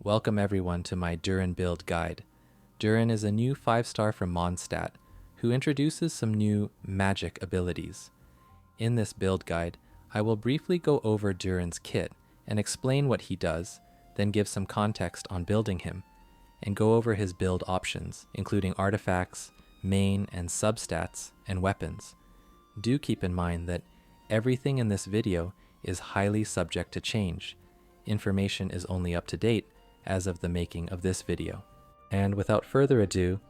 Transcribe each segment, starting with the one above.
Welcome everyone to my Durin build guide. Durin is a new 5-star from Mondstadt, who introduces some new magic abilities. In this build guide, I will briefly go over Durin's kit and explain what he does, then give some context on building him, and go over his build options, including artifacts, main and substats, and weapons. Do keep in mind that everything in this video is highly subject to change. Information is only up to date as of the making of this video. And without further ado,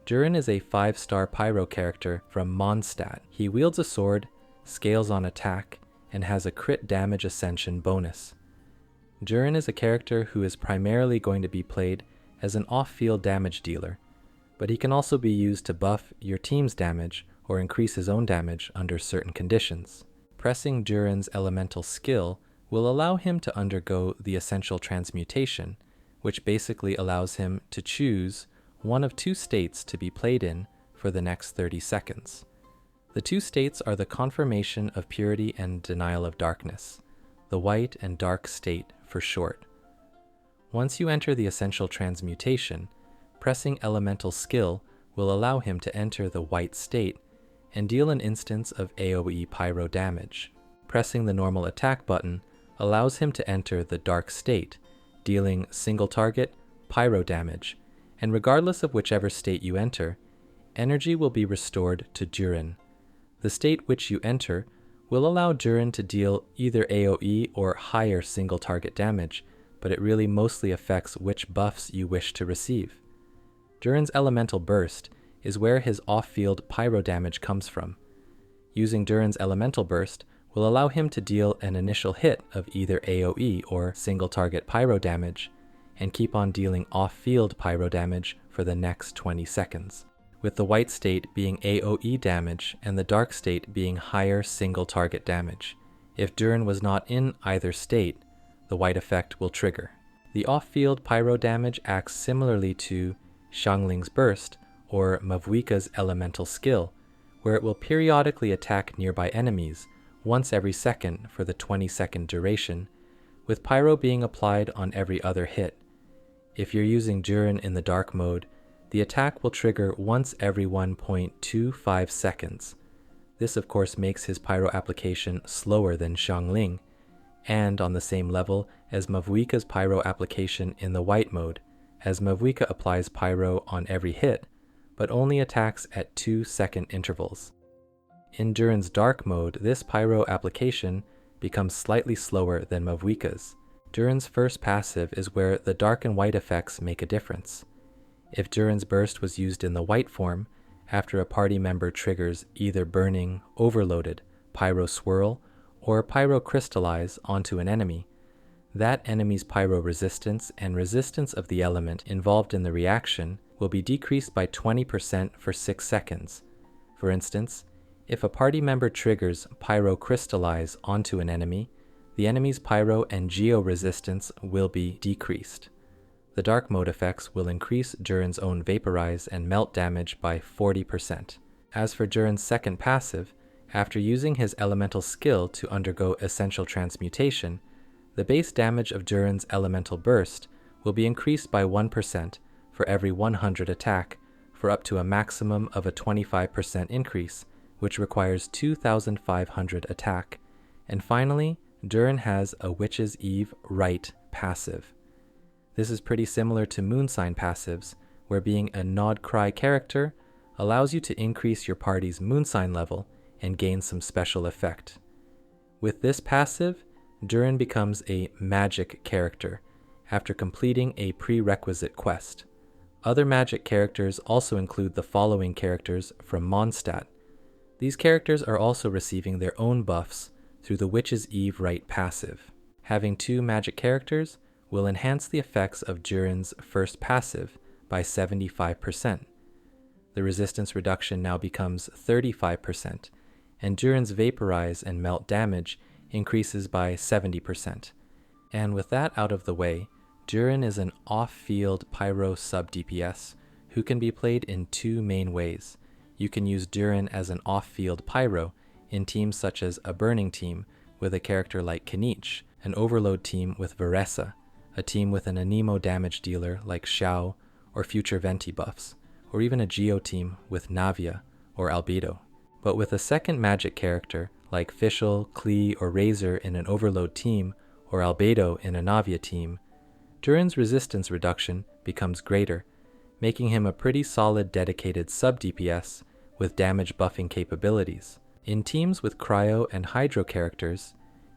Durin is a 5-star Pyro character from Mondstadt. He wields a sword, scales on attack, and has a crit damage ascension bonus. Durin is a character who is primarily going to be played as an off-field damage dealer, but he can also be used to buff your team's damage or increase his own damage under certain conditions. Pressing Durin's elemental skill will allow him to undergo the essential transmutation, which basically allows him to choose one of two states to be played in for the next 30 seconds. The two states are the confirmation of purity and denial of darkness, the white and dark state for short. Once you enter the essential transmutation, pressing elemental skill will allow him to enter the white state and deal an instance of AoE Pyro damage. Pressing the normal attack button allows him to enter the dark state, dealing single target Pyro damage, and regardless of whichever state you enter, energy will be restored to Durin. The state which you enter will allow Durin to deal either AoE or higher single target damage, but it really mostly affects which buffs you wish to receive. Durin's elemental burst is where his off-field Pyro damage comes from. Using Durin's elemental burst will allow him to deal an initial hit of either AoE or single target Pyro damage, and keep on dealing off-field Pyro damage for the next 20 seconds, with the white state being AoE damage and the dark state being higher single target damage. If Durin was not in either state, the white effect will trigger. The off-field Pyro damage acts similarly to Xiangling's burst or Mavuika's elemental skill, where it will periodically attack nearby enemies once every second for the 20-second duration, with Pyro being applied on every other hit. If you're using Durin in the dark mode, the attack will trigger once every 1.25 seconds. This of course makes his Pyro application slower than Xiangling, and on the same level as Mavuika's Pyro application in the white mode, as Mavuika applies Pyro on every hit, but only attacks at 2-second intervals. In Durin's dark mode, this Pyro application becomes slightly slower than Mavuika's. Durin's first passive is where the dark and white effects make a difference. If Durin's burst was used in the white form, after a party member triggers either burning, overloaded, Pyro swirl, or Pyro crystallize onto an enemy, that enemy's Pyro resistance and resistance of the element involved in the reaction will be decreased by 20% for 6 seconds. For instance, if a party member triggers Pyro crystallize onto an enemy, the enemy's Pyro and Geo resistance will be decreased. The dark mode effects will increase Durin's own vaporize and melt damage by 40%. As for Durin's second passive, after using his elemental skill to undergo essential transmutation, the base damage of Durin's elemental burst will be increased by 1% for every 100 attack, for up to a maximum of a 25% increase, which requires 2,500 attack. And finally, Durin has a Witch's Eve Right passive. This is pretty similar to Moonsign passives, where being a Nod Cry character allows you to increase your party's Moonsign level and gain some special effect. With this passive, Durin becomes a magic character after completing a prerequisite quest. Other magic characters also include the following characters from Mondstadt. These characters are also receiving their own buffs through the Witch's Eve Right passive. Having two magic characters will enhance the effects of Durin's first passive by 75%. The resistance reduction now becomes 35%, and Durin's vaporize and melt damage increases by 70%. And with that out of the way, Durin is an off-field Pyro sub-DPS who can be played in two main ways. You can use Durin as an off-field Pyro in teams such as a Burning team with a character like Kinich, an Overload team with Veressa, a team with an Anemo damage dealer like Xiao or future Venti buffs, or even a Geo team with Navia or Albedo. But with a second magic character like Fischl, Klee, or Razor in an Overload team, or Albedo in a Navia team, Durin's resistance reduction becomes greater, making him a pretty solid dedicated sub-DPS with damage buffing capabilities. In teams with Cryo and Hydro characters,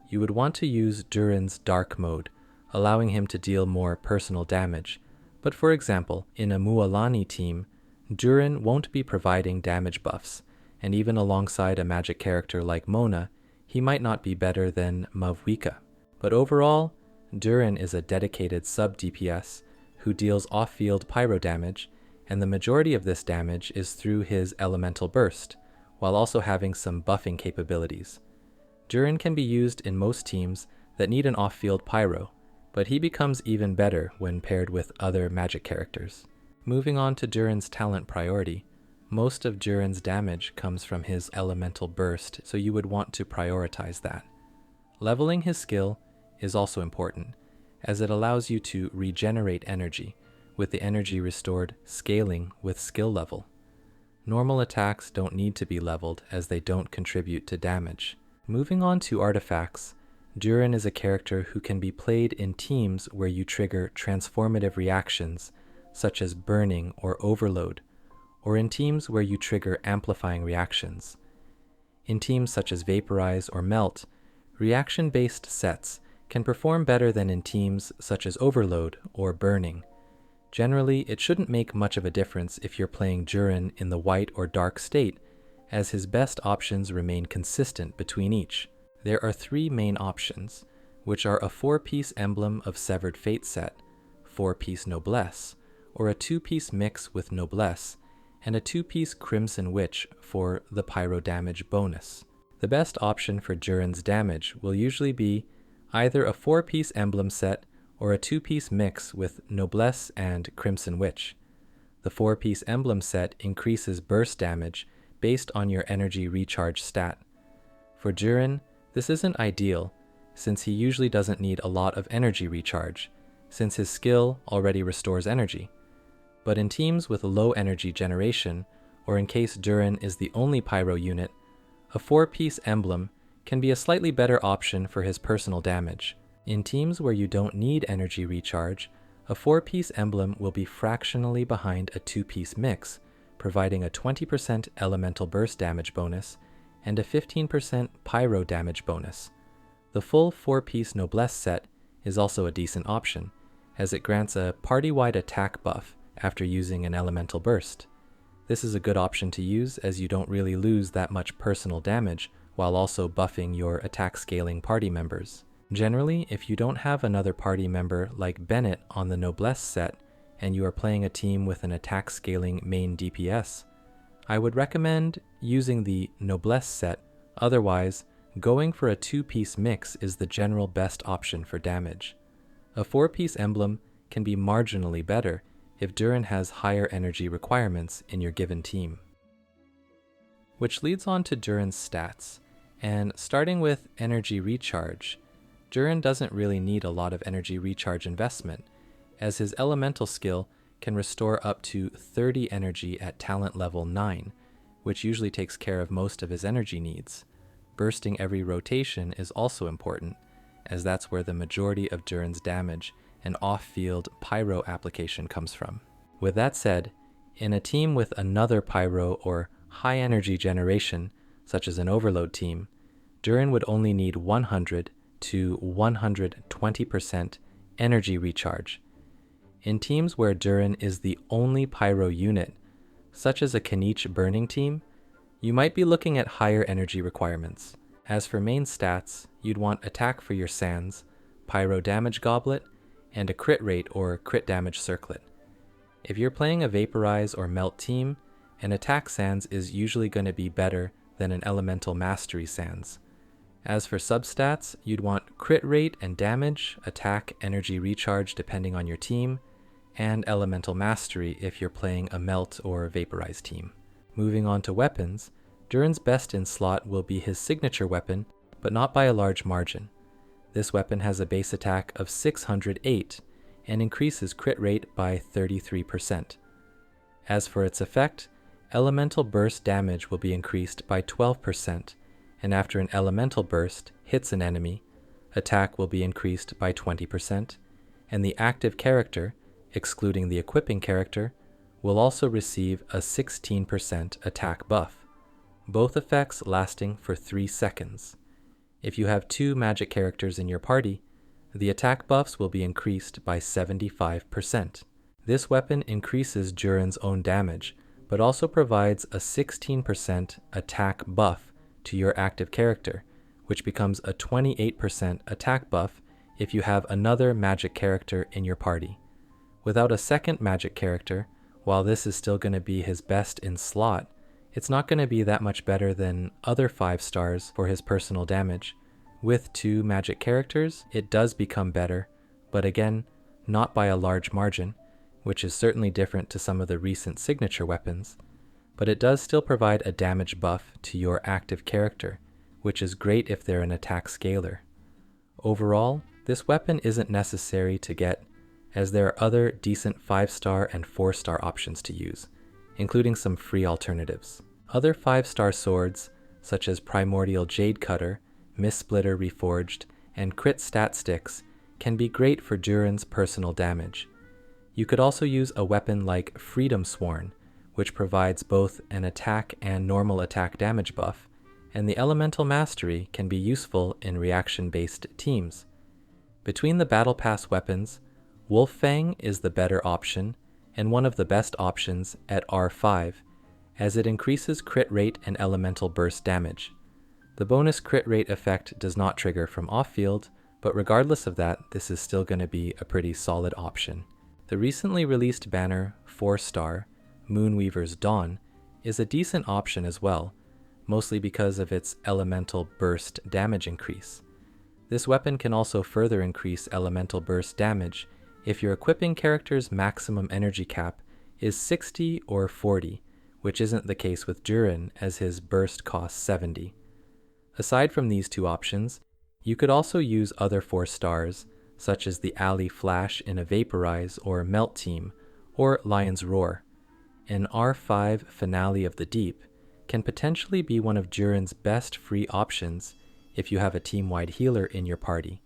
you would want to use Durin's Dark mode, allowing him to deal more personal damage. But for example, in a Mualani team, Durin won't be providing damage buffs, and even alongside a magic character like Mona, he might not be better than Mavwika. But overall, Durin is a dedicated sub-DPS who deals off-field pyro damage, and the majority of this damage is through his elemental burst, while also having some buffing capabilities. Durin can be used in most teams that need an off-field pyro, but he becomes even better when paired with other magic characters. Moving on to Durin's talent priority, most of Durin's damage comes from his elemental burst, so you would want to prioritize that. Leveling his skill is also important, as it allows you to regenerate energy, with the energy restored scaling with skill level. Normal attacks don't need to be leveled as they don't contribute to damage. Moving on to artifacts, Durin is a character who can be played in teams where you trigger transformative reactions, such as burning or overload, or in teams where you trigger amplifying reactions. In teams such as vaporize or melt, reaction-based sets can perform better than in teams such as overload or burning. Generally, it shouldn't make much of a difference if you're playing Durin in the white or dark state, as his best options remain consistent between each. There are 3 main options, which are a 4-piece Emblem of Severed Fate set, 4-piece Noblesse, or a 2-piece mix with Noblesse, and a 2-piece Crimson Witch for the pyro damage bonus. The best option for Durin's damage will usually be either a 4-piece emblem set or a 2-piece mix with Noblesse and Crimson Witch. The 4-piece emblem set increases burst damage based on your energy recharge stat. For Durin, this isn't ideal, since he usually doesn't need a lot of energy recharge, since his skill already restores energy. But in teams with low energy generation, or in case Durin is the only pyro unit, a 4-piece emblem can be a slightly better option for his personal damage. In teams where you don't need energy recharge, a 4-piece emblem will be fractionally behind a 2-piece mix, providing a 20% elemental burst damage bonus and a 15% pyro damage bonus. The full 4-piece Noblesse set is also a decent option, as it grants a party-wide attack buff after using an elemental burst. This is a good option to use as you don't really lose that much personal damage while also buffing your attack scaling party members. Generally, if you don't have another party member like Bennett on the Noblesse set and you are playing a team with an attack scaling main DPS, I would recommend using the Noblesse set. Otherwise, going for a 2-piece mix is the general best option for damage. A 4-piece emblem can be marginally better if Durin has higher energy requirements in your given team. Which leads on to Durin's stats, and starting with energy recharge, Durin doesn't really need a lot of energy recharge investment, as his elemental skill can restore up to 30 energy at talent level 9, which usually takes care of most of his energy needs. Bursting every rotation is also important, as that's where the majority of Durin's damage and off-field pyro application comes from. With that said, in a team with another pyro or high energy generation, such as an overload team, Durin would only need 100 to 120% energy recharge. In teams where Durin is the only pyro unit, such as a Kniech burning team, you might be looking at higher energy requirements. As for main stats, you'd want attack for your sands, pyro damage goblet, and a crit rate or crit damage circlet. If you're playing a vaporize or melt team, an attack sands is usually going to be better than an elemental mastery sands. As for substats, you'd want crit rate and damage, attack, energy recharge depending on your team, and elemental mastery if you're playing a melt or vaporize team. Moving on to weapons, Durin's best in slot will be his signature weapon, but not by a large margin. This weapon has a base attack of 608 and increases crit rate by 33%. As for its effect, elemental burst damage will be increased by 12%, and after an elemental burst hits an enemy, attack will be increased by 20%, and the active character, excluding the equipping character, will also receive a 16% attack buff, both effects lasting for 3 seconds. If you have 2 magic characters in your party, the attack buffs will be increased by 75%. This weapon increases Durin's own damage, but also provides a 16% attack buff to your active character, which becomes a 28% attack buff if you have another magic character in your party. Without a second magic character, while this is still going to be his best in slot, it's not going to be that much better than other 5 stars for his personal damage. With 2 magic characters, it does become better, but again, not by a large margin, which is certainly different to some of the recent signature weapons, but it does still provide a damage buff to your active character, which is great if they're an attack scaler. Overall, this weapon isn't necessary to get, as there are other decent 5-star and 4-star options to use, including some free alternatives. Other 5-star swords, such as Primordial Jade Cutter, Mistsplitter Reforged, and Crit Stat Sticks, can be great for Durin's personal damage. You could also use a weapon like Freedom Sworn, which provides both an attack and normal attack damage buff, and the Elemental Mastery can be useful in reaction-based teams. Between the Battle Pass weapons, Wolffang is the better option, and one of the best options at R5, as it increases crit rate and elemental burst damage. The bonus crit rate effect does not trigger from off-field, but regardless of that, this is still going to be a pretty solid option. The recently released banner 4-star, Moonweaver's Dawn, is a decent option as well, mostly because of its elemental burst damage increase. This weapon can also further increase elemental burst damage if your equipping character's maximum energy cap is 60 or 40, which isn't the case with Durin as his burst costs 70. Aside from these 2 options, you could also use other 4 stars, such as the Alley Flash in a Vaporize or Melt team, or Lion's Roar. An R5 Finale of the Deep can potentially be one of Durin's best free options if you have a team-wide healer in your party,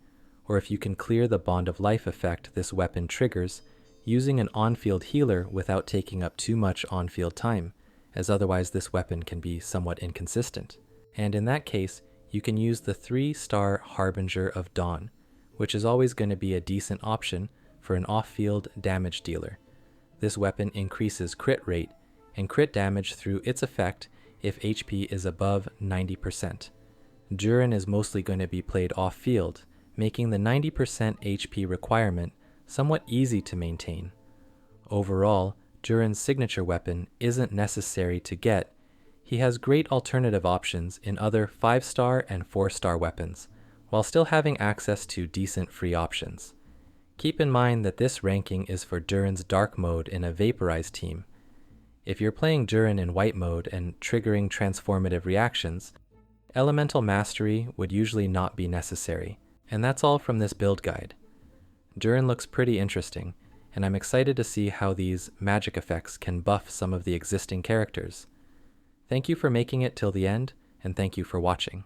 or if you can clear the Bond of Life effect this weapon triggers using an on-field healer without taking up too much on-field time, as otherwise this weapon can be somewhat inconsistent. And in that case, you can use the 3-star Harbinger of Dawn, which is always going to be a decent option for an off-field damage dealer. This weapon increases crit rate and crit damage through its effect if HP is above 90%. Durin is mostly going to be played off-field, making the 90% HP requirement somewhat easy to maintain. Overall, Durin's signature weapon isn't necessary to get. He has great alternative options in other 5-star and 4-star weapons, while still having access to decent free options. Keep in mind that this ranking is for Durin's dark mode in a Vaporize team. If you're playing Durin in white mode and triggering transformative reactions, Elemental Mastery would usually not be necessary. And that's all from this build guide. Durin looks pretty interesting, and I'm excited to see how these magic effects can buff some of the existing characters. Thank you for making it till the end, and thank you for watching.